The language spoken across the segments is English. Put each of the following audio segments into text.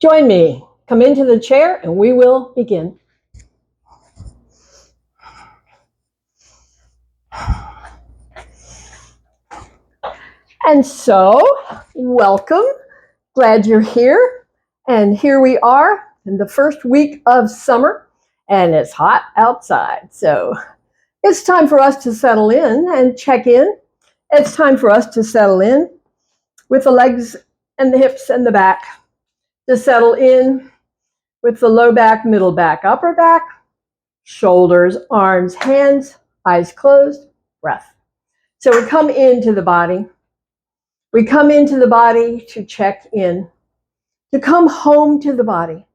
Join me. Come into the chair and we will begin. And so, welcome. Glad you're here. And here we are in the first week of summer, and it's hot outside. So it's time for us to settle in and check in. It's time for us to settle in with the legs and the hips and the back, to settle in with the low back, middle back, upper back, shoulders, arms, hands, eyes closed, breath. So we come into the body. We come into the body to check in, to come home to the body.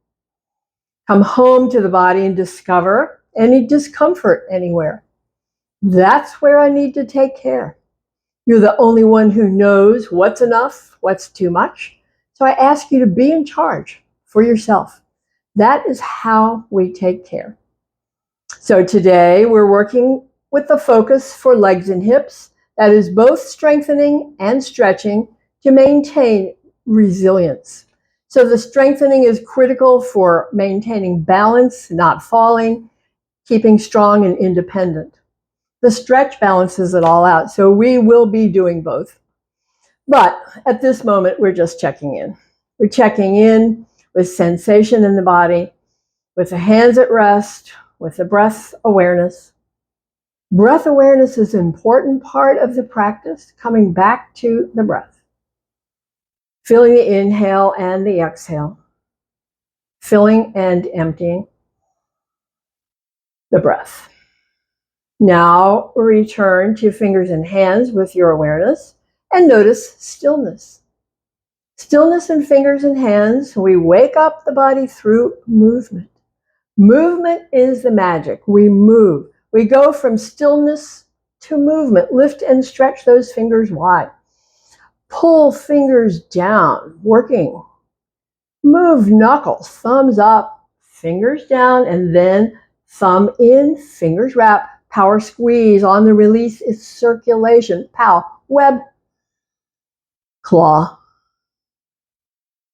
Come home to the body and discover any discomfort anywhere. That's where I need to take care. You're the only one who knows what's enough, what's too much. So I ask you to be in charge for yourself. That is how we take care. So today we're working with the focus for legs and hips. That is both strengthening and stretching to maintain resilience. So the strengthening is critical for maintaining balance, not falling, keeping strong and independent. The stretch balances it all out. So we will be doing both. But at this moment, we're just checking in. We're checking in with sensation in the body, with the hands at rest, with the breath awareness. Breath awareness is an important part of the practice, coming back to the breath. Feeling the inhale and the exhale. Filling and emptying the breath. Now return to fingers and hands with your awareness and notice stillness. Stillness in fingers and hands. We wake up the body through movement. Movement is the magic. We move. We go from stillness to movement. Lift and stretch those fingers wide. Pull fingers down, working. Move knuckles, thumbs up, fingers down, and then thumb in, fingers wrap. Power squeeze. On the release is circulation. Pow, web, claw,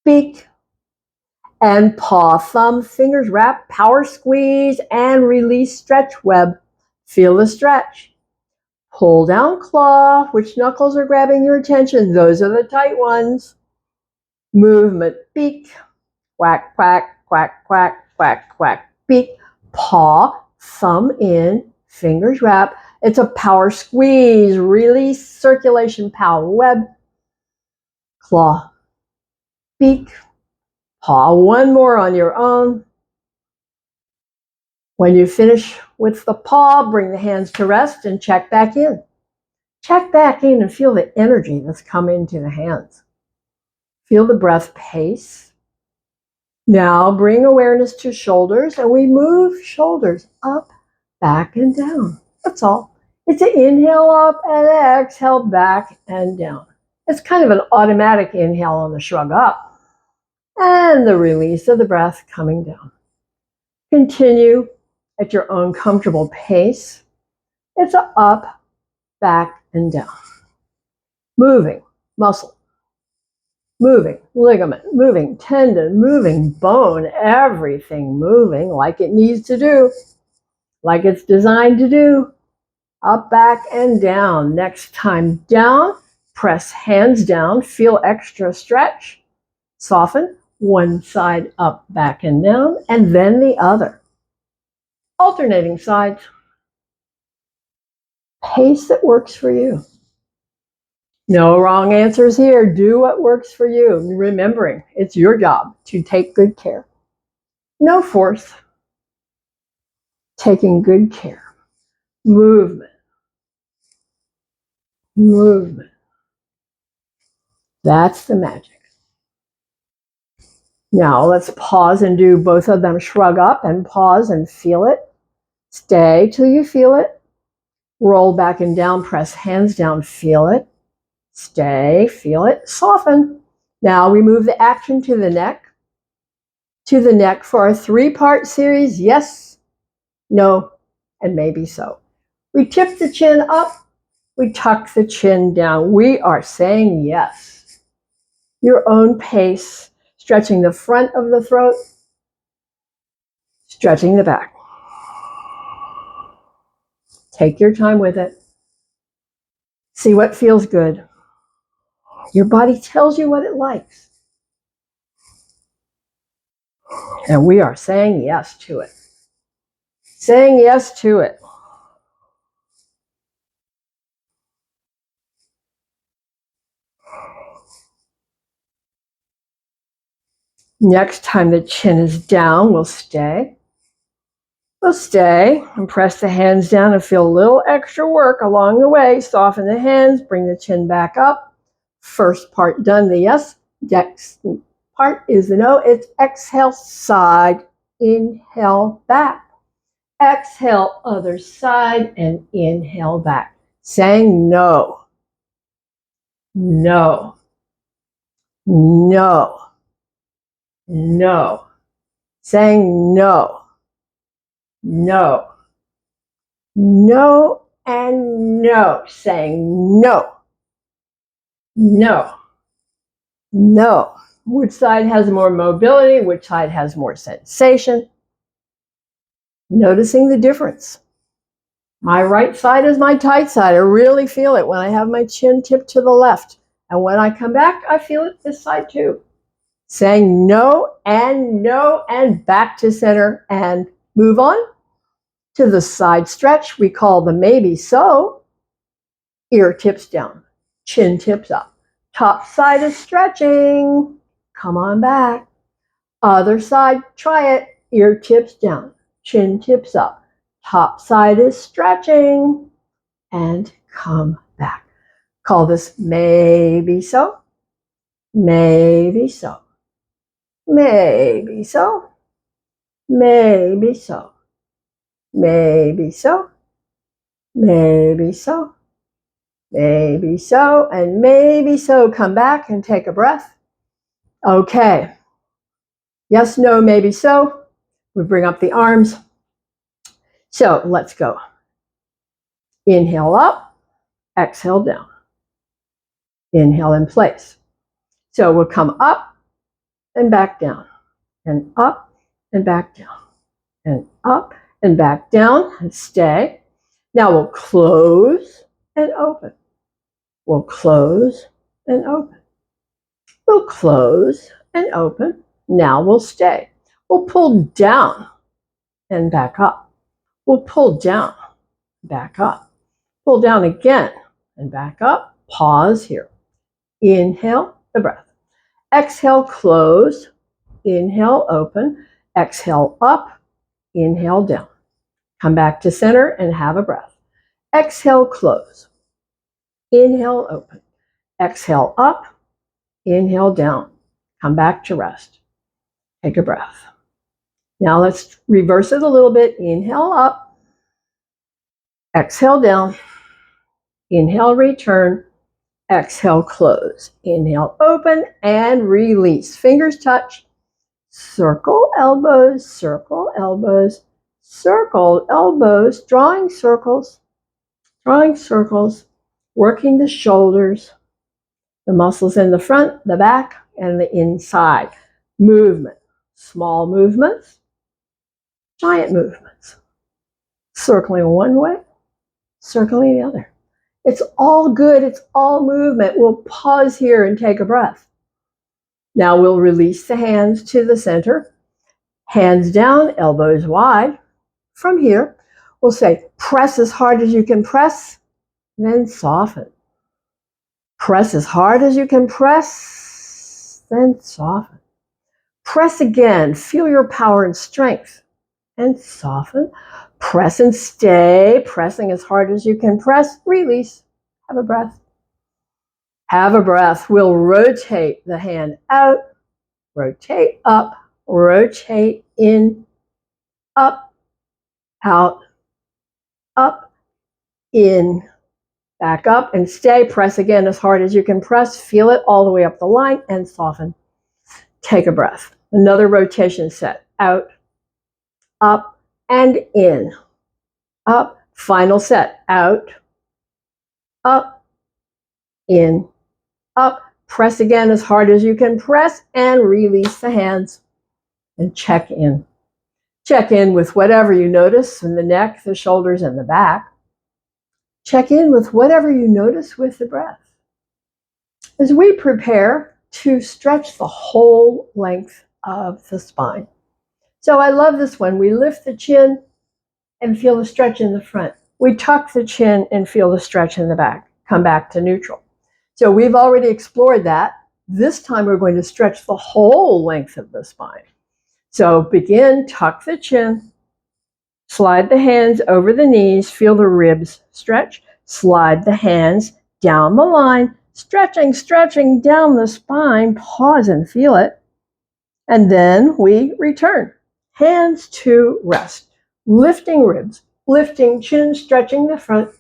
beak, and paw. Thumb, fingers wrap, power squeeze, and release, stretch, web. Feel the stretch. Pull down, claw. Which knuckles are grabbing your attention? Those are the tight ones. Movement, beak, quack, quack, quack, quack, quack, quack, beak. Paw, thumb in, fingers wrap. It's a power squeeze. Release, circulation, pow, web, claw, beak, paw. One more on your own. When you finish with the paw, bring the hands to rest and check back in. Check back in and feel the energy that's come into the hands. Feel the breath pace. Now bring awareness to shoulders and we move shoulders up, back, and down. That's all. It's an inhale up and an exhale back and down. It's kind of an automatic inhale on the shrug up and the release of the breath coming down. Continue at your own comfortable pace. It's a up, back, and down. Moving muscle, moving ligament, moving tendon, moving bone, everything moving like it needs to do, like it's designed to do. Up, back, and down. Next time down, press hands down, feel extra stretch, soften, one side up, back, and down, and then the other. Alternating sides. Pace that works for you. No wrong answers here. Do what works for you. Remembering, it's your job to take good care. No force. Taking good care. Movement. Movement. That's the magic. Now let's pause and do both of them. Shrug up and pause and feel it. Stay till you feel it. Roll back and down, press hands down, feel it. Stay, feel it, soften. Now we move the action to the neck. To the neck for our 3-part series. Yes, no, and maybe so. We tip the chin up. We tuck the chin down. We are saying yes. Your own pace. Stretching the front of the throat, stretching the back. Take your time with it. See what feels good. Your body tells you what it likes. And we are saying yes to it. Saying yes to it. Next time the chin is down, we'll stay. We'll stay and press the hands down and feel a little extra work along the way. Soften the hands, bring the chin back up. First part done, the yes. Next part is the no. It's exhale, side, inhale, back. Exhale, other side, and inhale back. Saying no. No. No. No. Saying no. No. No and no. Saying no. No. No. Which side has more mobility? Which side has more sensation? Noticing the difference. My right side is my tight side. I really feel it when I have my chin tipped to the left. And when I come back, I feel it this side too. Saying no and back to center and move on to the side stretch we call the maybe so. Ear tips down, chin tips up. Top side is stretching. Come on back. Other side, try it. Ear tips down, chin tips up. Top side is stretching. And come back. Call this maybe so. Maybe so. Maybe so. Maybe so. Maybe so. Maybe so. Maybe so. And maybe so. Come back and take a breath. Okay. Yes, no, maybe so. We bring up the arms. So let's go. Inhale up. Exhale down. Inhale in place. So we'll come up and back down. And up and back down. And up and back down. And stay. Now we'll close and open. We'll close and open. We'll close and open. Now we'll stay. We'll pull down and back up. We'll pull down, back up. Pull down again and back up. Pause here. Inhale the breath. Exhale, close. Inhale, open. Exhale, up. Inhale, down. Come back to center and have a breath. Exhale, close. Inhale, open. Exhale, up. Inhale, down. Come back to rest. Take a breath. Now let's reverse it a little bit. Inhale up. Exhale down. Inhale, return. Exhale, close. Inhale, open and release. Fingers touch. Circle elbows, circle elbows, circle elbows, drawing circles, working the shoulders, the muscles in the front, the back, and the inside. Movement. Small movements, giant movements. Circling one way, circling the other. It's all good. It's all movement. We'll pause here and take a breath. Now we'll release the hands to the center. Hands down, elbows wide. From here, we'll say, press as hard as you can press, then soften. Press as hard as you can press, then soften. Press again. Feel your power and strength. And soften. Press and stay. Pressing as hard as you can press. Release. Have a breath. Have a breath. We'll rotate the hand out. Rotate up. Rotate in. Up. Out. Up. In. Back up and stay. Press again as hard as you can press. Feel it all the way up the line and soften. Take a breath. Another rotation set. Out, up, and in. Up. Final set. Out, up, in, up, Press again as hard as you can press and release the hands and check in. Check in with whatever you notice in the neck, the shoulders, and the back. Check in with whatever you notice with the breath. As we prepare to stretch the whole length of the spine. So I love this one. We lift the chin and feel the stretch in the front. We tuck the chin and feel the stretch in the back. Come back to neutral. So we've already explored that. This time we're going to stretch the whole length of the spine. So begin, tuck the chin, slide the hands over the knees, feel the ribs stretch, slide the hands down the line, stretching down the spine, pause and feel it. And then we return. Hands to rest, lifting ribs, lifting chin, stretching the front.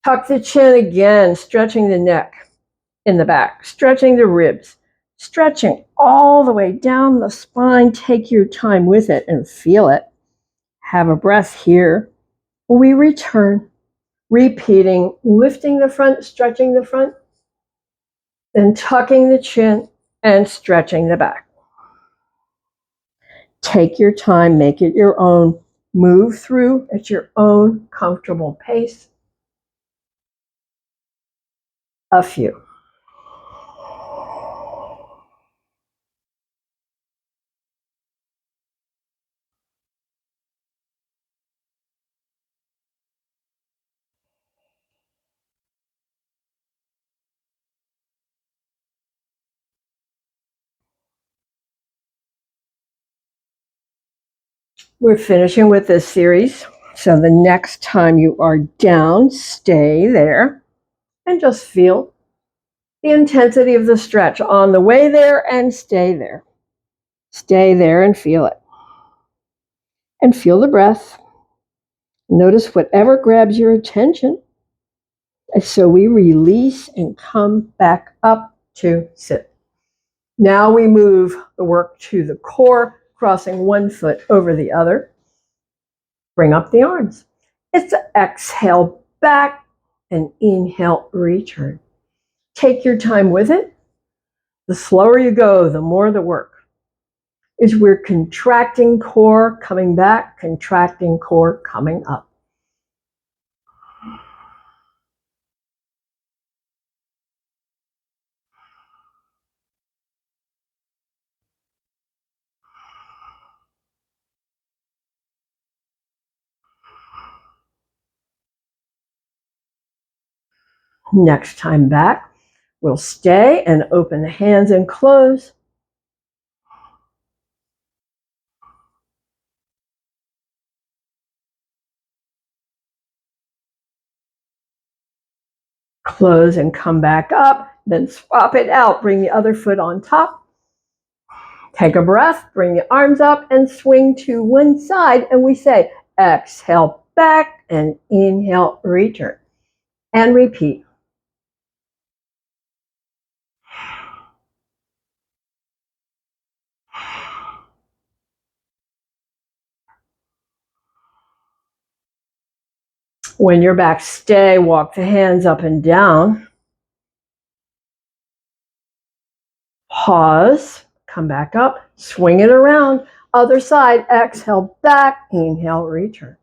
Tuck the chin again, stretching the neck in the back, stretching the ribs, stretching all the way down the spine. Take your time with it and feel it. Have a breath here. We return, repeating, lifting the front, stretching the front, then tucking the chin and stretching the back. Take your time, make it your own. Move through at your own comfortable pace. A few. We're finishing with this series. So the next time you are down, stay there and just feel the intensity of the stretch on the way there and stay there. Stay there and feel it. And feel the breath. Notice whatever grabs your attention. And so we release and come back up to sit. Now we move the work to the core, crossing one foot over the other. Bring up the arms. It's an exhale back and inhale, return. Take your time with it. The slower you go, the more the work. Is we're contracting core, coming back, contracting core, coming up. Next time back, we'll stay and open the hands and close. Close and come back up, then swap it out. Bring the other foot on top. Take a breath, bring the arms up and swing to one side. And we say, exhale back and inhale, return. And repeat. When you're back, stay, walk the hands up and down. Pause, come back up, swing it around. Other side, exhale back, inhale, return.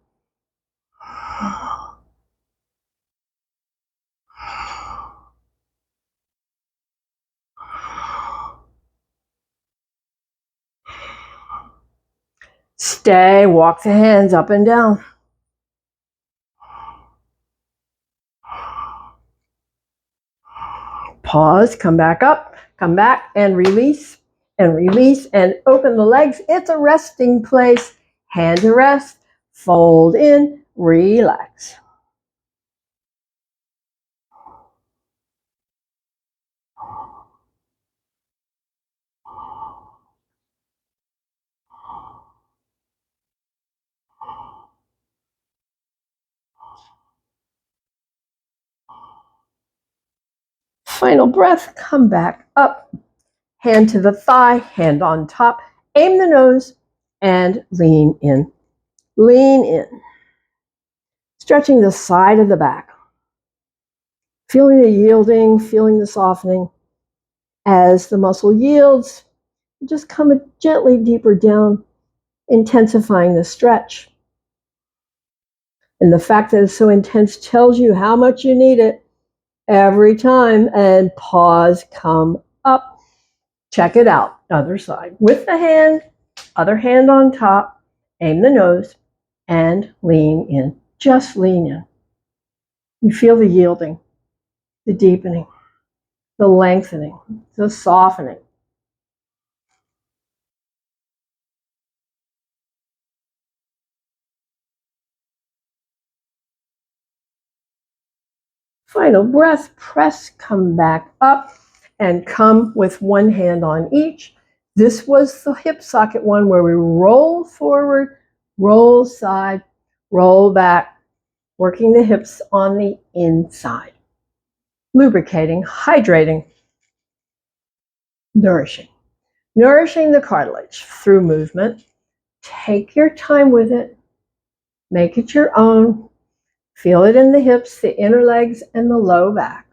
Stay, walk the hands up and down. Pause, come back up, come back and release and open the legs. It's a resting place. Hand to rest, fold in, relax. Final breath, come back up. Hand to the thigh, hand on top. Aim the nose and lean in. Lean in. Stretching the side of the back. Feeling the yielding, feeling the softening. As the muscle yields, just come gently deeper down, intensifying the stretch. And the fact that it's so intense tells you how much you need it every time. And pause, come up. Check it out, other side. With the hand, other hand on top, aim the nose, and lean in. Just lean in. You feel the yielding, the deepening, the lengthening, the softening. Final breath, press, come back up, and come with one hand on each. This was the hip socket one where we roll forward, roll side, roll back, working the hips on the inside. Lubricating, hydrating, nourishing. Nourishing the cartilage through movement. Take your time with it. Make it your own. Feel it in the hips, the inner legs, and the low back.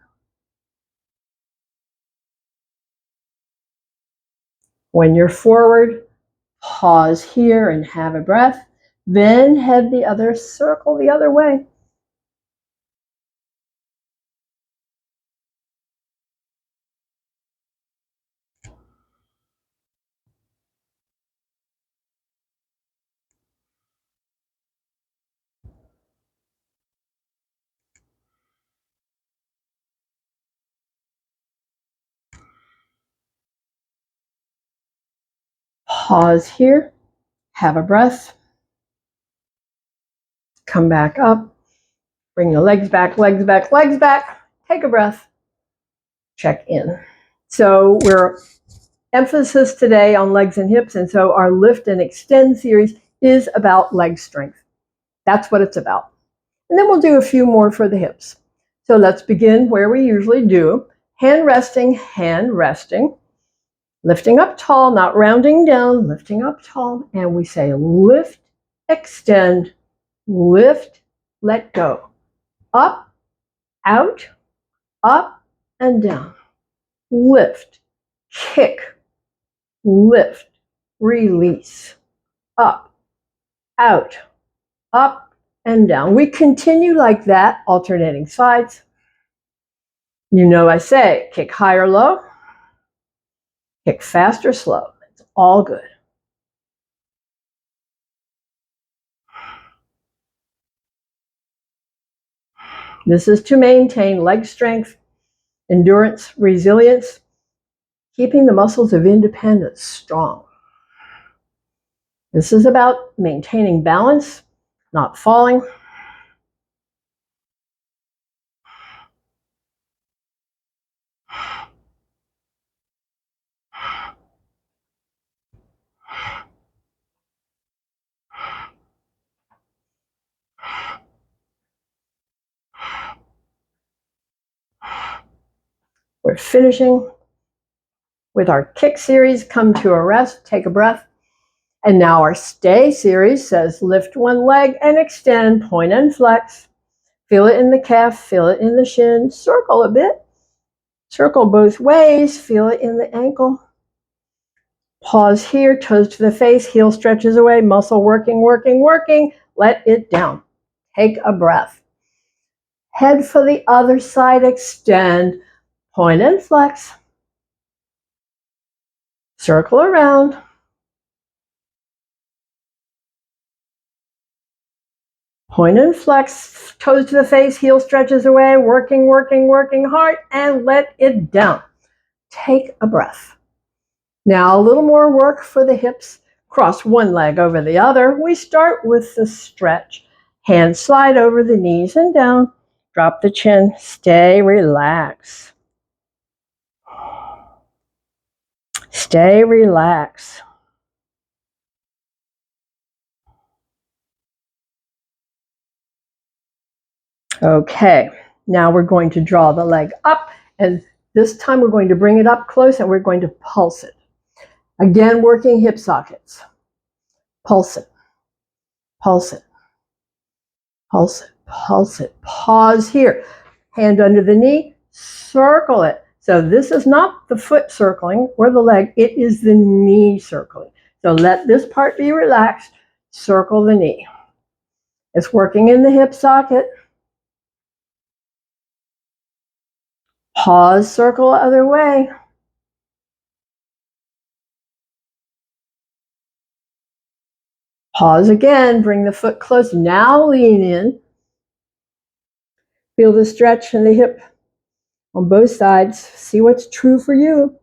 When you're forward, pause here and have a breath. Then head the other circle the other way. Pause here, have a breath. Come back up. Bring the legs back, legs back, legs back. Take a breath. Check in. So we're emphasis today on legs and hips, and so our lift and extend series is about leg strength. That's what it's about. And then we'll do a few more for the hips. So let's begin where we usually do. Hand resting, lifting up tall, not rounding down, lifting up tall. And we say lift, extend, lift, let go. Up, out, up, and down. Lift, kick, lift, release, up, out, up, and down. We continue like that, alternating sides. You know I say, kick high or low, kick fast or slow. It's all good. This is to maintain leg strength, endurance, resilience, keeping the muscles of independence strong. This is about maintaining balance, not falling. We're finishing with our kick series. Come to a rest, take a breath. And now our stay series says lift one leg and extend, point and flex. Feel it in the calf, feel it in the shin, circle a bit. Circle both ways, feel it in the ankle. Pause here, toes to the face, heel stretches away, muscle working, working, working. Let it down. Take a breath. Head for the other side, extend, point and flex. Circle around. Point and flex, toes to the face, heel stretches away, working, working, working hard, and let it down. Take a breath. Now a little more work for the hips. Cross one leg over the other. We start with the stretch. Hands slide over the knees and down. Drop the chin. Stay relaxed. Stay relaxed. Okay, now we're going to draw the leg up, and this time we're going to bring it up close and we're going to pulse it. Again, working hip sockets. Pulse it, pulse it, pulse it, pulse it. Pause here. Hand under the knee, circle it. So this is not the foot circling or the leg, it is the knee circling. So let this part be relaxed, circle the knee. It's working in the hip socket. Pause, circle other way. Pause again, bring the foot close. Now lean in. Feel the stretch in the hip on both sides. See what's true for you.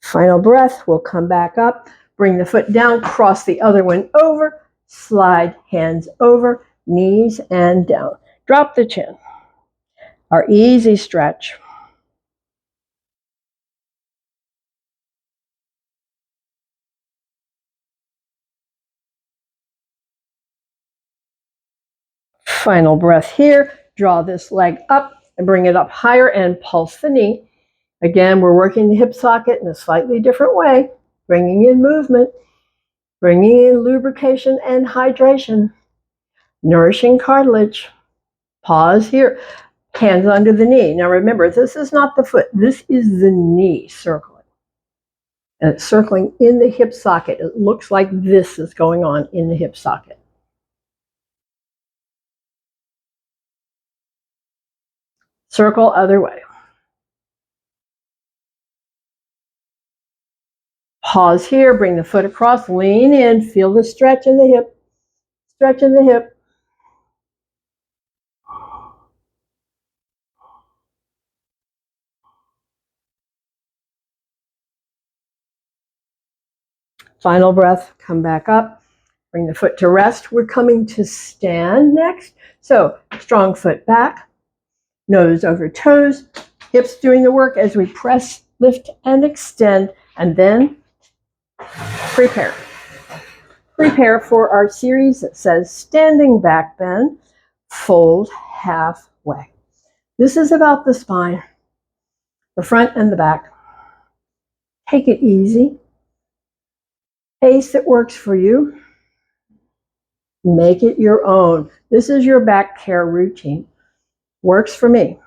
Final breath, we'll come back up. Bring the foot down, cross the other one over, slide hands over, knees and down. Drop the chin. Our easy stretch. Final breath here. Draw this leg up and bring it up higher and pulse the knee. Again, we're working the hip socket in a slightly different way, bringing in movement, bringing in lubrication and hydration, nourishing cartilage. Pause here. Hands under the knee. Now remember, this is not the foot. This is the knee circling. And it's circling in the hip socket. It looks like this is going on in the hip socket. Circle other way. Pause here. Bring the foot across. Lean in. Feel the stretch in the hip. Stretch in the hip. Final breath, come back up, bring the foot to rest. We're coming to stand next. So strong foot back, nose over toes, hips doing the work as we press, lift, and extend, and then prepare. Prepare for our series that says standing back bend, fold halfway. This is about the spine, the front and the back. Take it easy. Pace that works for you. Make it your own. This is your back care routine. Works for me.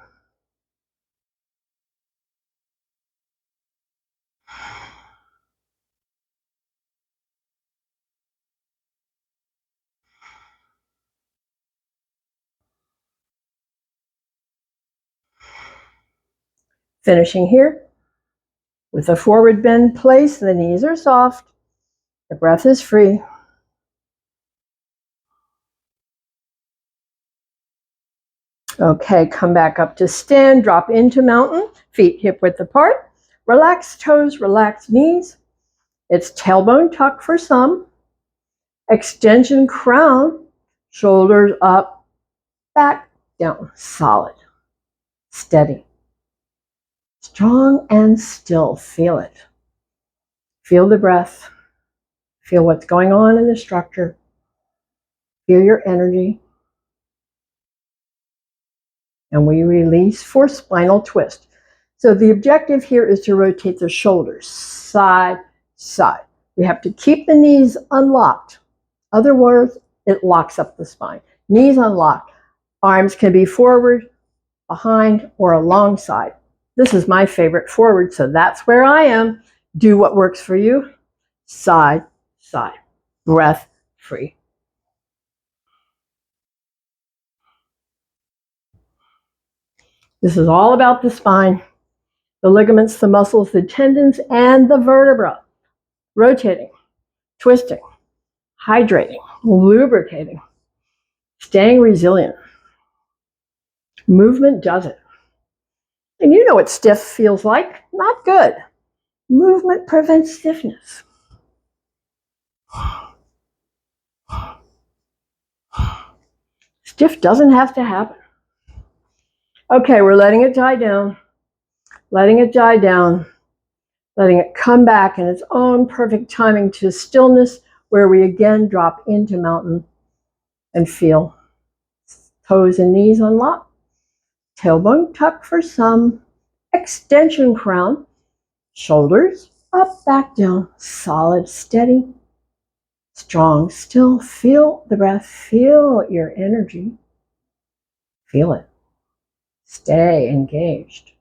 Finishing here with a forward bend place. The knees are soft. The breath is free. Okay, come back up to stand. Drop into mountain. Feet hip width apart. Relax toes, relax knees. It's tailbone tuck for some. Extension crown. Shoulders up, back, down. Solid. Steady. Strong and still. Feel it. Feel the breath. Feel what's going on in the structure. Feel your energy. And we release for spinal twist. So the objective here is to rotate the shoulders side, side. We have to keep the knees unlocked. Otherwise, it locks up the spine. Knees unlocked. Arms can be forward, behind, or alongside. This is my favorite, forward, so that's where I am. Do what works for you. Side, side. Breath free. This is all about the spine, the ligaments, the muscles, the tendons, and the vertebra. Rotating, twisting, hydrating, lubricating, staying resilient. Movement does it. And you know what stiff feels like. Not good. Movement prevents stiffness. Stiff doesn't have to happen. Okay, we're letting it die down. Letting it die down. Letting it come back in its own perfect timing to stillness, where we again drop into mountain and feel toes and knees unlocked. Tailbone tuck for some. Extension crown. Shoulders Up, back, down. Solid, steady, strong. Still feel the breath. Feel your energy. Feel it. Stay engaged.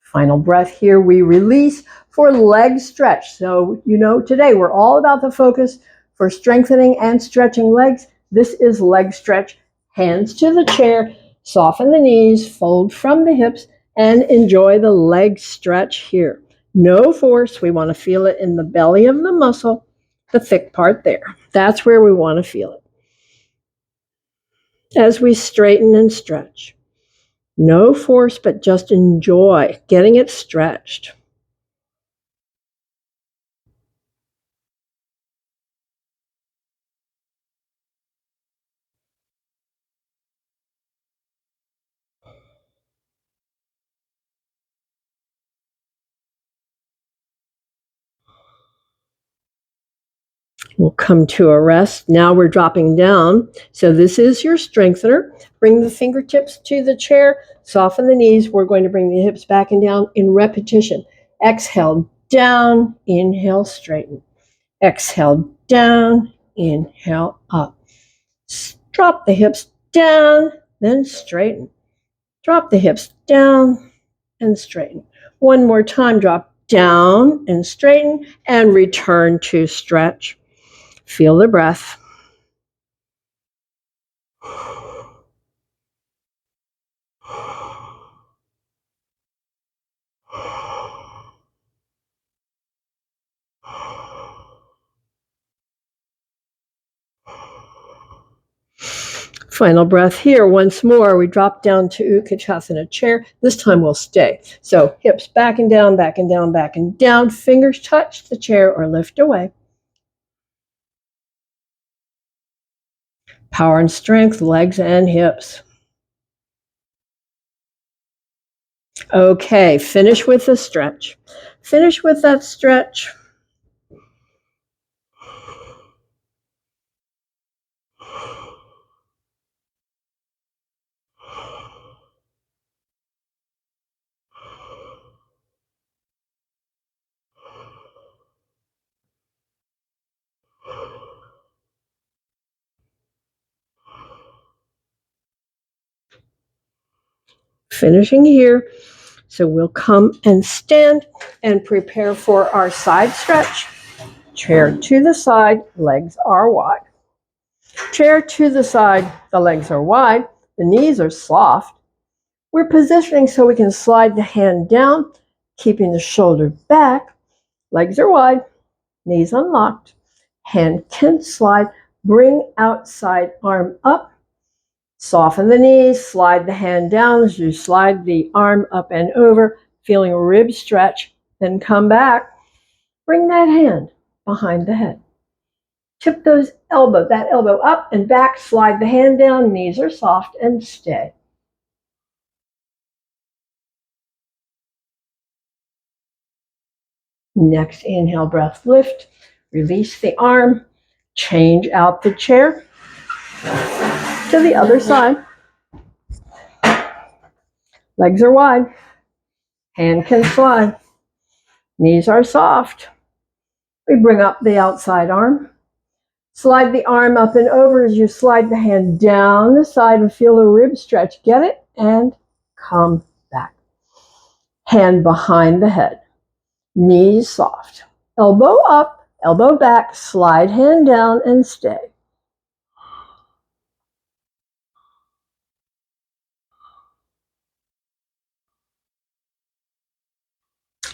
Final breath here. We release for leg stretch. So, today we're all about the focus for strengthening and stretching legs. This is leg stretch. Hands to the chair. Soften the knees. Fold from the hips. And enjoy the leg stretch here. No force. We want to feel it in the belly of the muscle, the thick part there. That's where we want to feel it. As we straighten and stretch. No force, but just enjoy getting it stretched. We'll come to a rest. Now we're dropping down. So this is your strengthener. Bring the fingertips to the chair. Soften the knees. We're going to bring the hips back and down in repetition. Exhale, down. Inhale, straighten. Exhale, down. Inhale, up. Drop the hips down, then straighten. Drop the hips down and straighten. One more time. Drop down and straighten and return to stretch. Feel the breath. Final breath here. Once more, we drop down to Utkatasana chair. This time we'll stay. So hips back and down, back and down, back and down. Fingers touch the chair or lift away. Power and strength, legs and hips. Okay, finish with the stretch. Finish with that stretch. Finishing here. So we'll come and stand and prepare for our side stretch. Chair to the side, legs are wide. Chair to the side, the legs are wide, the knees are soft. We're positioning so we can slide the hand down, keeping the shoulder back. Legs are wide, knees unlocked. Hand can slide. Bring outside arm up. Soften the knees, slide the hand down as you slide the arm up and over, feeling a rib stretch. Then come back. Bring that hand behind the head. Tip that elbow up and back, slide the hand down, knees are soft, and stay. Next inhale, breath, lift, release the arm, change out the chair to the other side. Legs are wide, hand can slide, knees are soft. We bring up the outside arm. Slide the arm up and over as you slide the hand down the side and feel the rib stretch. Get it? And come back. Hand behind the head. Knees soft. Elbow up, elbow back, slide hand down and stay.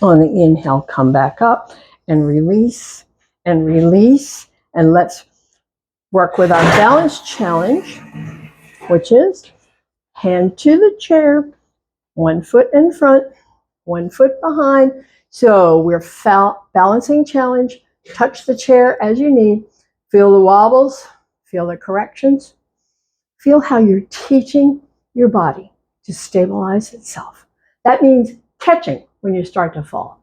On the inhale, come back up and release and release. And let's work with our balance challenge, which is hand to the chair, 1 foot in front, 1 foot behind. So we're balancing challenge. Touch the chair as you need. Feel the wobbles, feel the corrections. Feel how you're teaching your body to stabilize itself. That means catching when you start to fall.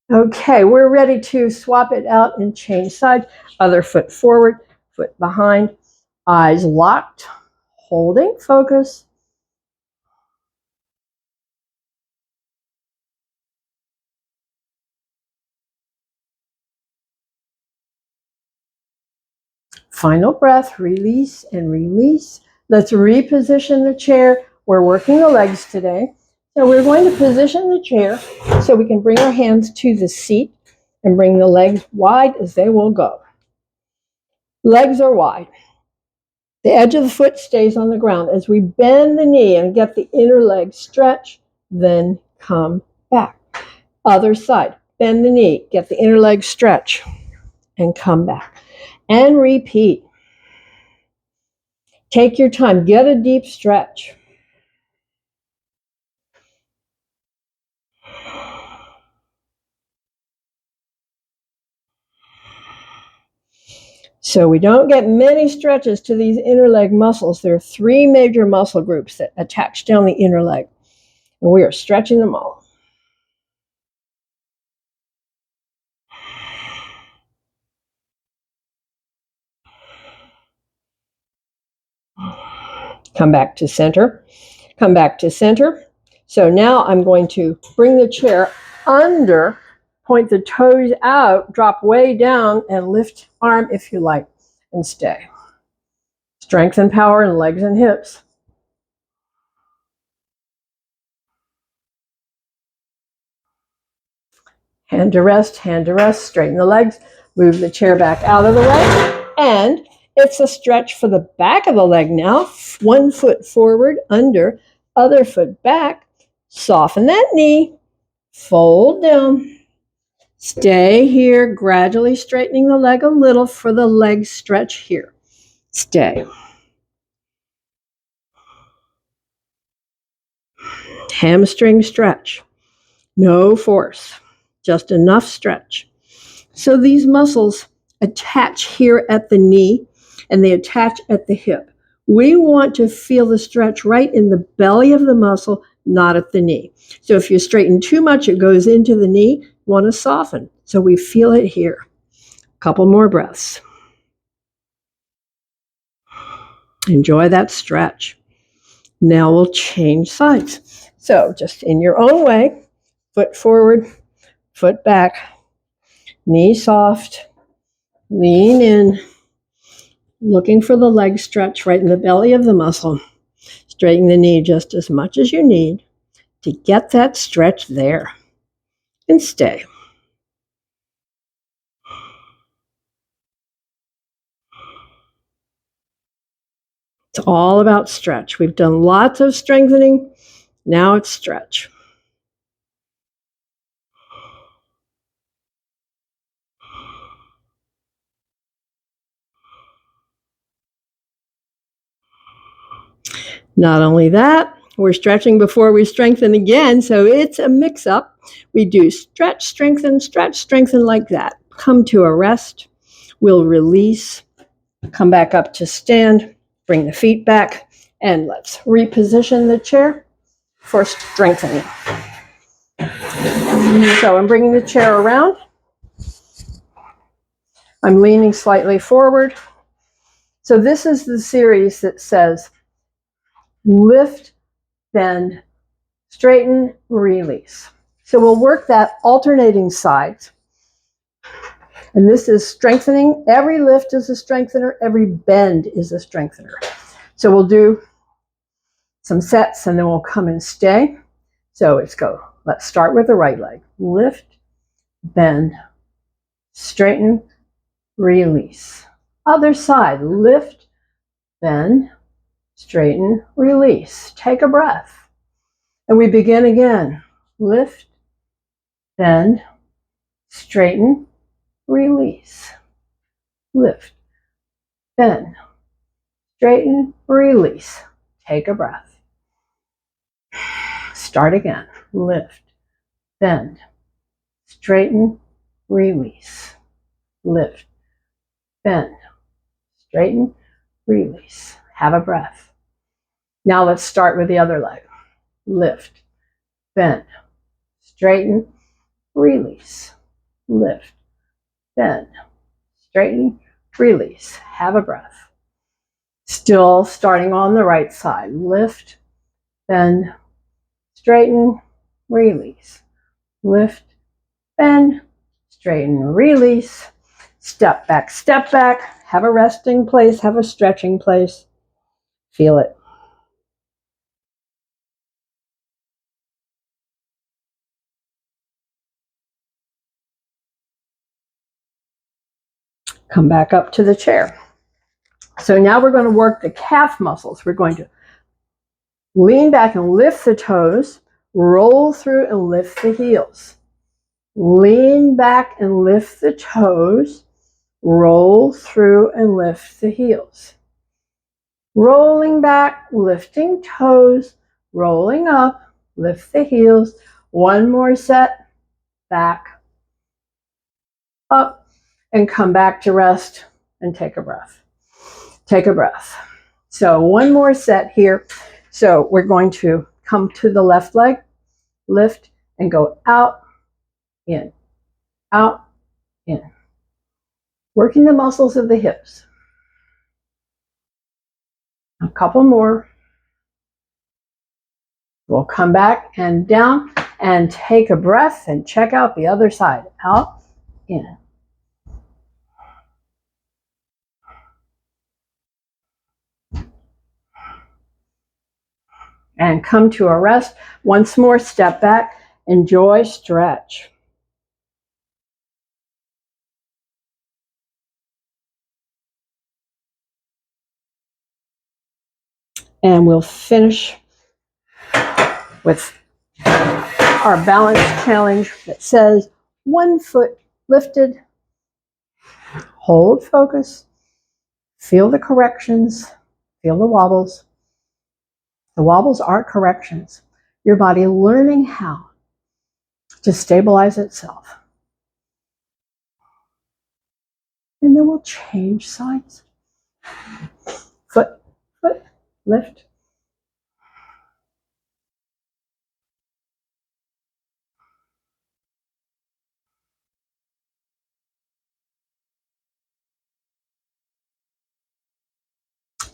Okay, we're ready to swap it out and change sides. Other foot forward, foot behind. Eyes locked, holding focus. Final breath, release and release. Let's reposition the chair. We're working the legs today. So we're going to position the chair so we can bring our hands to the seat and bring the legs wide as they will go. Legs are wide. The edge of the foot stays on the ground. As we bend the knee and get the inner leg stretch, then come back. Other side, bend the knee, get the inner leg stretch, and come back. And repeat. Take your time, get a deep stretch. So we don't get many stretches to these inner leg muscles. There are 3 major muscle groups that attach down the inner leg, and we are stretching them all. Come back to center. Come back to center. So now I'm going to bring the chair under, point the toes out, drop way down, and lift arm if you like, and stay. Strength and power in legs and hips. Hand to rest, straighten the legs, move the chair back out of the way, and it's a stretch for the back of the leg now. 1 foot forward, under, other foot back. Soften that knee, fold down, stay here, gradually straightening the leg a little for the leg stretch here. Stay. Hamstring stretch. No force, just enough stretch. So these muscles attach here at the knee and they attach at the hip. We want to feel the stretch right in the belly of the muscle, not at the knee. So if you straighten too much, it goes into the knee. You want to soften. So we feel it here. A couple more breaths. Enjoy that stretch. Now we'll change sides. So just in your own way, foot forward, foot back, knee soft, lean in, looking for the leg stretch right in the belly of the muscle. Straighten the knee just as much as you need to get that stretch there. And stay. It's all about stretch. We've done lots of strengthening. Now it's stretch. Not only that, we're stretching before we strengthen again, so it's a mix-up. We do stretch, strengthen like that. Come to a rest. We'll release. Come back up to stand. Bring the feet back. And let's reposition the chair for strengthening. So I'm bringing the chair around. I'm leaning slightly forward. So this is the series that says lift, bend, straighten, release. So we'll work that alternating sides. And this is strengthening. Every lift is a strengthener. Every bend is a strengthener. So we'll do some sets and then we'll come and stay. So let's go. Let's start with the right leg. Lift, bend, straighten, release. Other side. Lift, bend, straighten, release. Take a breath. And we begin again. Lift, bend, straighten, release. Lift, bend, straighten, release. Take a breath. Start again. Lift, bend, straighten, release. Lift, bend, straighten, release. Have a breath. Now let's start with the other leg. Lift, bend, straighten, release. Lift, bend, straighten, release. Have a breath. Still starting on the right side. Lift, bend, straighten, release. Lift, bend, straighten, release. Step back, step back. Have a resting place, have a stretching place. Feel it. Come back up to the chair. So now we're going to work the calf muscles. We're going to lean back and lift the toes, roll through and lift the heels. Lean back and lift the toes, roll through and lift the heels. Rolling back, lifting toes, rolling up, lift the heels. One more set, back, up, and come back to rest and take a breath. Take a breath. So one more set here. So we're going to come to the left leg, lift, and go out, in, out, in. Working the muscles of the hips. A couple more. We'll come back and down and take a breath and check out the other side. Out, in. And come to a rest. Once more, step back, enjoy, stretch. And we'll finish with our balance challenge that says 1 foot lifted. Hold focus. Feel the corrections. Feel the wobbles. The wobbles are corrections. Your body learning how to stabilize itself. And then we'll change sides. Foot, foot, lift.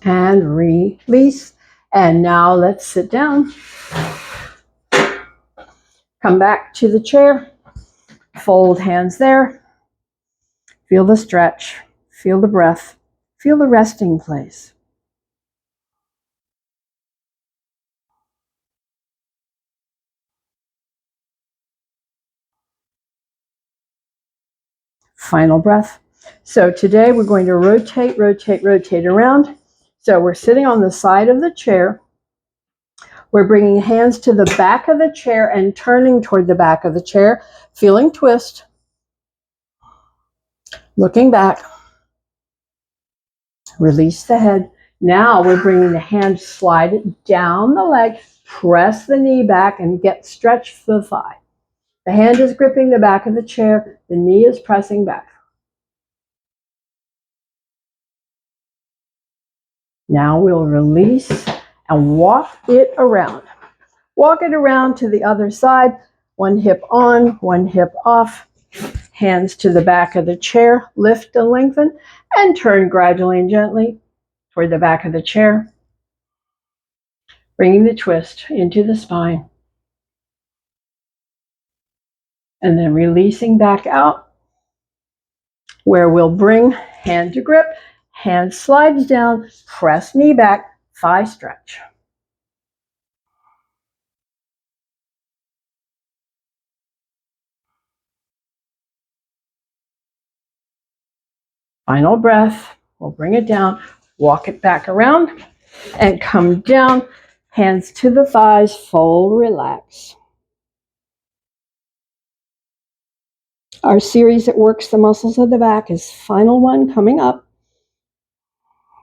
And release. And now let's sit down. Come back to the chair. Fold hands there. Feel the stretch. Feel the breath. Feel the resting place. Final breath. So today we're going to rotate, rotate, rotate around. So we're sitting on the side of the chair. We're bringing hands to the back of the chair and turning toward the back of the chair, feeling twist. Looking back. Release the head. Now we're bringing the hand, slide it down the leg, press the knee back and get stretched for the thigh. The hand is gripping the back of the chair. The knee is pressing back. Now we'll release and walk it around. Walk it around to the other side. One hip on, one hip off. Hands to the back of the chair. Lift and lengthen and turn gradually and gently toward the back of the chair. Bringing the twist into the spine. And then releasing back out, where we'll bring hand to grip, hand slides down, press knee back, thigh stretch. Final breath, we'll bring it down, walk it back around, and come down, hands to the thighs, fold, relax. Our series that works the muscles of the back is final one coming up.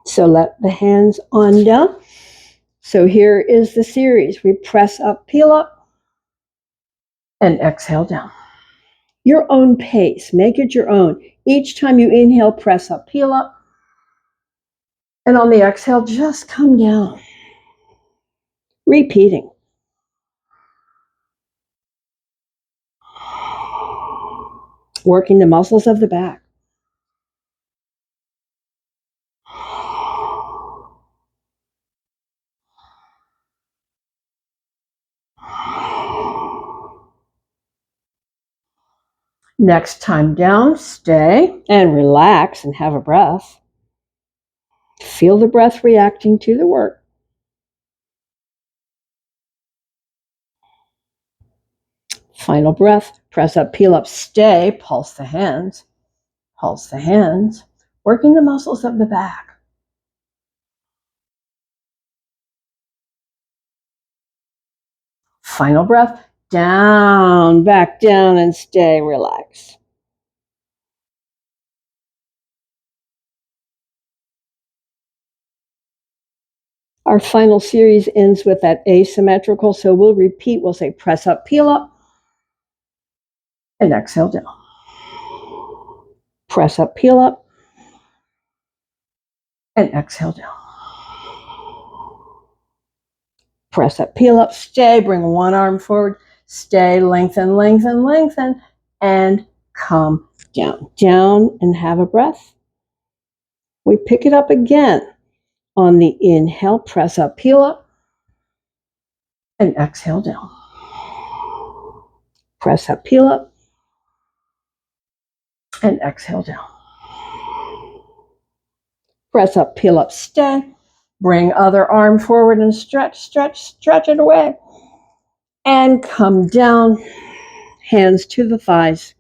So let the hands on down. So here is the series. We press up, peel up, and exhale down. Your own pace. Make it your own. Each time you inhale, press up, peel up. And on the exhale, just come down. Repeating. Working the muscles of the back. Next time down, stay and relax and have a breath. Feel the breath reacting to the work. Final breath, press up, peel up, stay, pulse the hands, working the muscles of the back. Final breath, down, back down, and stay, relax. Our final series ends with that asymmetrical, so we'll repeat. We'll say press up, peel up, and exhale down. Press up, peel up, and exhale down. Press up, peel up, stay, bring one arm forward, stay, lengthen, lengthen, lengthen, and come down. Down and have a breath. We pick it up again. On the inhale, press up, peel up, and exhale down. Press up, peel up, and exhale down. Press up, peel up, stay. Bring other arm forward and stretch, stretch, stretch it away. And come down, hands to the thighs.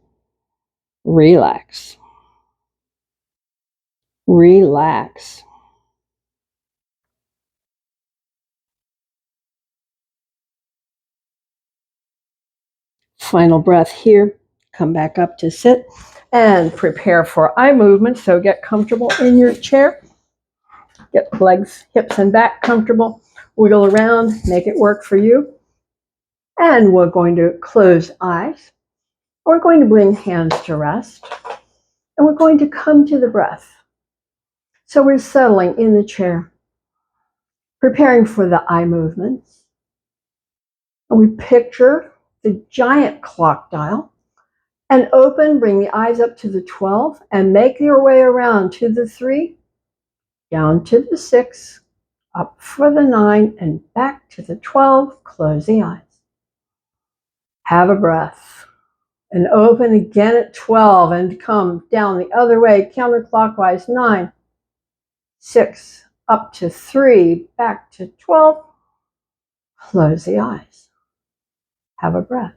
Relax. Relax. Final breath here. Come back up to sit and prepare for eye movement. So get comfortable in your chair. Get legs, hips, and back comfortable. Wiggle around, make it work for you. And we're going to close eyes. We're going to bring hands to rest. And we're going to come to the breath. So we're settling in the chair, preparing for the eye movements. And we picture the giant clock dial. And open, bring the eyes up to the 12 and make your way around to the 3, down to the 6, up for the 9, and back to the 12. Close the eyes. Have a breath. And open again at 12 and come down the other way, counterclockwise, 9, 6, up to 3, back to 12. Close the eyes. Have a breath.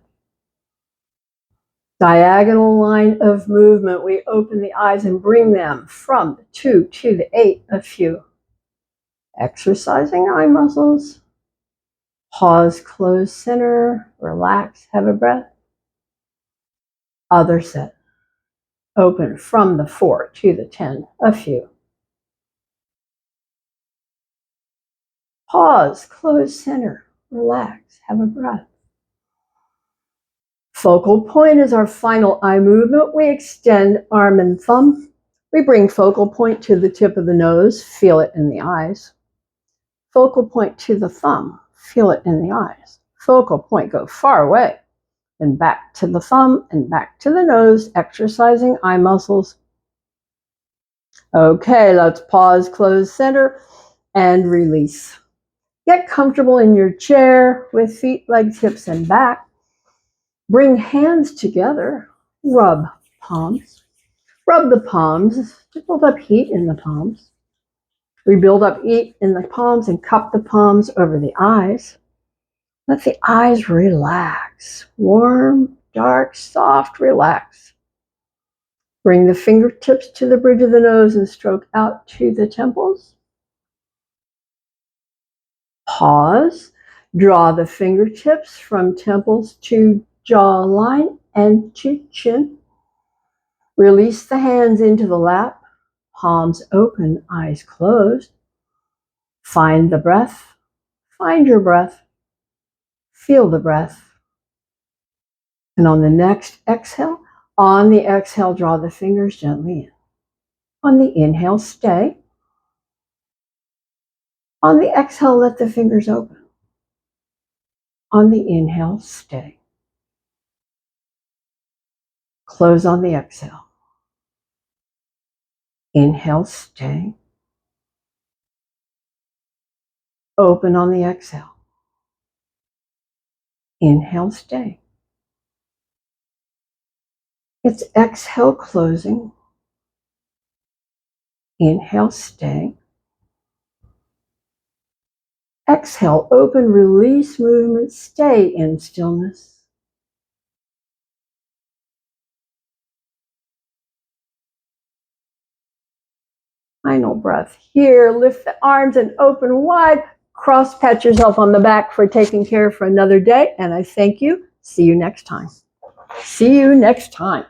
Diagonal line of movement. We open the eyes and bring them from the 2 to the 8, a few. Exercising eye muscles. Pause, close, center, relax, have a breath. Other set. Open from the 4 to the 10, a few. Pause, close, center, relax, have a breath. Focal point is our final eye movement. We extend arm and thumb. We bring focal point to the tip of the nose, feel it in the eyes. Focal point to the thumb, feel it in the eyes. Focal point, go far away. And back to the thumb and back to the nose, exercising eye muscles. Okay, let's pause, close, center, and release. Get comfortable in your chair with feet, legs, hips, and back. Bring hands together, rub palms. Rub the palms to build up heat in the palms. We build up heat in the palms and cup the palms over the eyes. Let the eyes relax. Warm, dark, soft, relax. Bring the fingertips to the bridge of the nose and stroke out to the temples. Pause. Draw the fingertips from temples to jawline and to chin. Release the hands into the lap. Palms open, eyes closed. Find the breath. Find your breath. Feel the breath. And on the next exhale, draw the fingers gently in. On the inhale, stay. On the exhale, let the fingers open. On the inhale, stay. Close on the exhale. Inhale, stay. Open on the exhale. Inhale, stay. It's exhale, closing. Inhale, stay. Exhale, open, release movement, stay in stillness. Final breath here. Lift the arms and open wide. Cross pat yourself on the back for taking care for another day. And I thank you. See you next time. See you next time.